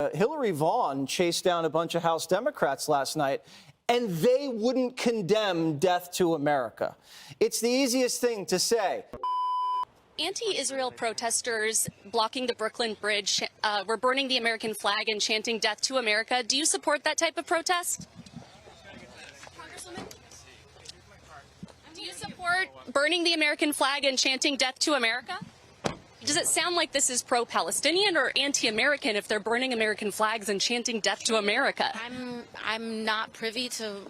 America, Hillary Vaughn chased down a bunch of House Democrats last night, and they wouldn't condemn death to America. It's the easiest thing to say. Anti-Israel protesters blocking the Brooklyn Bridge were burning the American flag and chanting death to America. Do you support that type of protest? Congresswoman? Do you support burning the American flag and chanting death to America? Does it sound like this is pro-Palestinian or anti-American if they're burning American flags and chanting death to America? I'm not privy to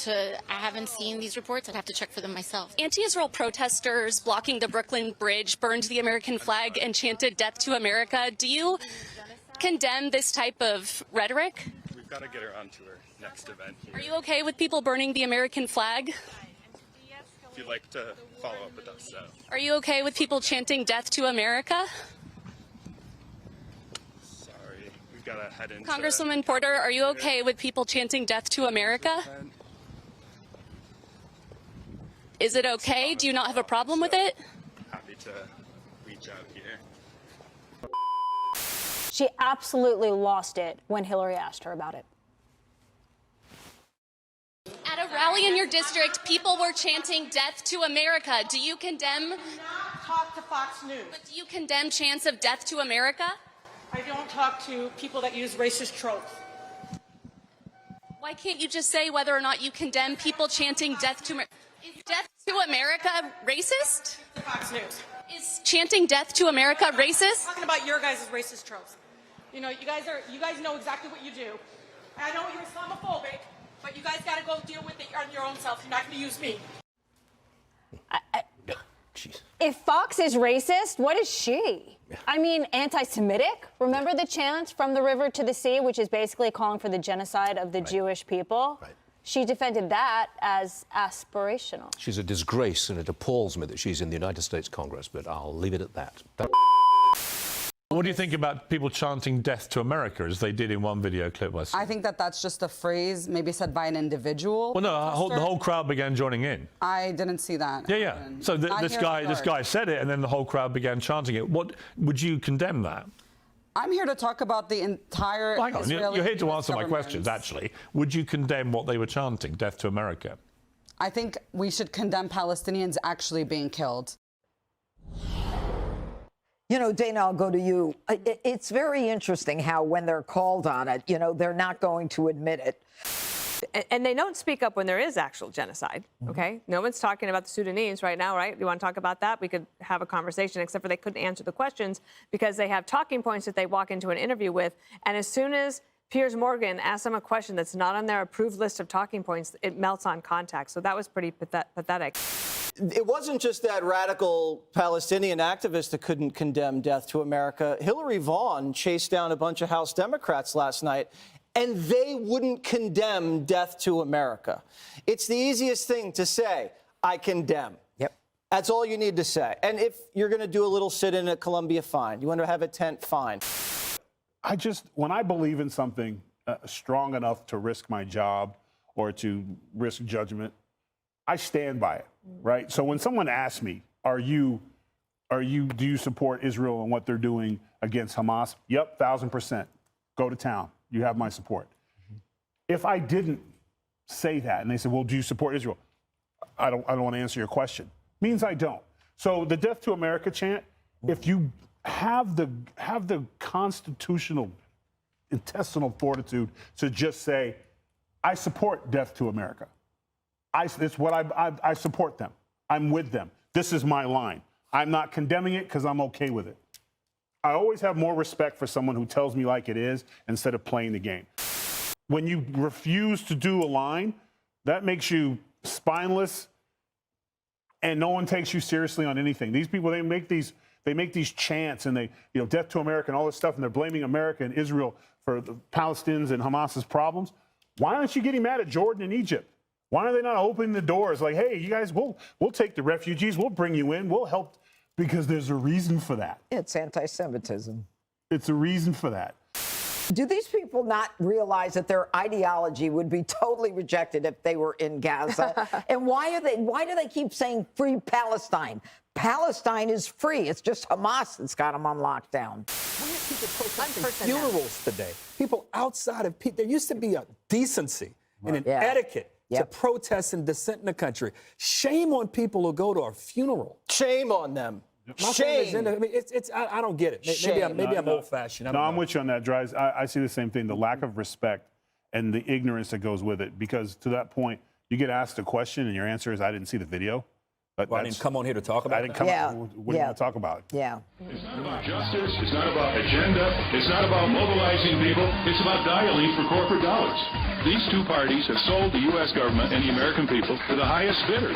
I haven't seen these reports. I'd have to check for them myself. Anti-Israel protesters blocking the Brooklyn Bridge burned the American flag and chanted death to America. Do you condemn this type of rhetoric? We've got to get her onto her next event here. Are you okay with people burning the American flag? If you'd like to follow up with us, Are you okay with people chanting death to America? sorry, we've got to head into... Congresswoman Porter, are you okay with people chanting death to America? Is it okay? Do you not have a problem with it? Happy to reach out here. She absolutely lost it when Hillary asked her about it. At a rally in your district, people were chanting death to America. Do you condemn? Do not talk to Fox News. But do you condemn chants of death to America? I don't talk to people that use racist tropes. Why can't you just say whether or not you condemn people chanting death to America? Is death to America racist? Fox News. Is chanting death to America racist? Talking about your guys' racist tropes. You know, you guys know exactly what you do. And I know you're Islamophobic, but you guys got to go deal with it on your own self. You're not going to use me. If Fox is racist, what is she? I mean, anti-Semitic? Remember the chant from the river to the sea, which is basically calling for the genocide of the Jewish people? Right. She defended that as aspirational. She's a disgrace, and it appalls me that she's in the United States Congress, but I'll leave it at that. What do you think about people chanting death to America, as they did in one video clip? I think that's just a phrase maybe said by an individual. Well, no, the whole crowd began joining in. I didn't see that. Yeah. So this guy said it, and then the whole crowd began chanting it. What would you condemn that? I'm here to talk about the entire Hang on, Israeli you're here to answer my government. questions, actually. Would you condemn what they were chanting, death to America? I think we should condemn Palestinians actually being killed. You know, Dana, I'll go to you. It's very interesting how when they're called on it, you know, they're not going to admit it. And they don't speak up when there is actual genocide, okay? No one's talking about the Sudanese right now, right? You want to talk about that? We could have a conversation, except for they couldn't answer the questions because they have talking points that they walk into an interview with. And as soon as Piers Morgan asks them a question that's not on their approved list of talking points, it melts on contact. So that was pretty pathetic. It wasn't just that radical Palestinian activist that couldn't condemn death to America. Hillary Vaughn chased down a bunch of House Democrats last night, and they wouldn't condemn death to America. It's the easiest thing to say, I condemn. Yep. That's all you need to say. And if you're going to do a little sit-in at Columbia, fine. You want to have a tent, fine. When I believe in something strong enough to risk my job or to risk judgment, I stand by it, right? So when someone asks me, do you support Israel and what they're doing against Hamas? Yep, 1,000%. Go to town. You have my support. If I didn't say that and they said, well, do you support Israel? I don't want to answer your question. Means I don't. So the Death to America chant, if you have the constitutional intestinal fortitude to just say, I support death to America. It's what I support them. I'm with them. This is my line. I'm not condemning it because I'm okay with it. I always have more respect for someone who tells me like it is instead of playing the game. When you refuse to do a line, that makes you spineless and no one takes you seriously on anything. These people, they make these chants and they, death to America and all this stuff, and they're blaming America and Israel for the Palestinians and Hamas's problems. Why aren't you getting mad at Jordan and Egypt? Why are they not opening the doors like, hey, you guys, we'll take the refugees, we'll bring you in, we'll help, because there's a reason for that. It's anti-Semitism. It's a reason for that. Do these people not realize that their ideology would be totally rejected if they were in Gaza? And why do they keep saying free Palestine? Palestine is free. It's just Hamas that's got them on lockdown. people protesting Unprecedented. funerals today. People outside of there used to be a decency and an etiquette to protest and dissent in the country. Shame on people who go to a funeral. Shame on them. My family's in it. I mean, I don't get it. Maybe I'm old-fashioned. No, I'm with you on that, Dries. I see the same thing, the lack of respect and the ignorance that goes with it. Because to that point, you get asked a question and your answer is, I didn't see the video. But I didn't come on here to talk about it. I didn't come on. What are you going to talk about? Yeah. It's not about justice. It's not about agenda. It's not about mobilizing people. It's about dialing for corporate dollars. These two parties have sold the U.S. government and the American people to the highest bidders.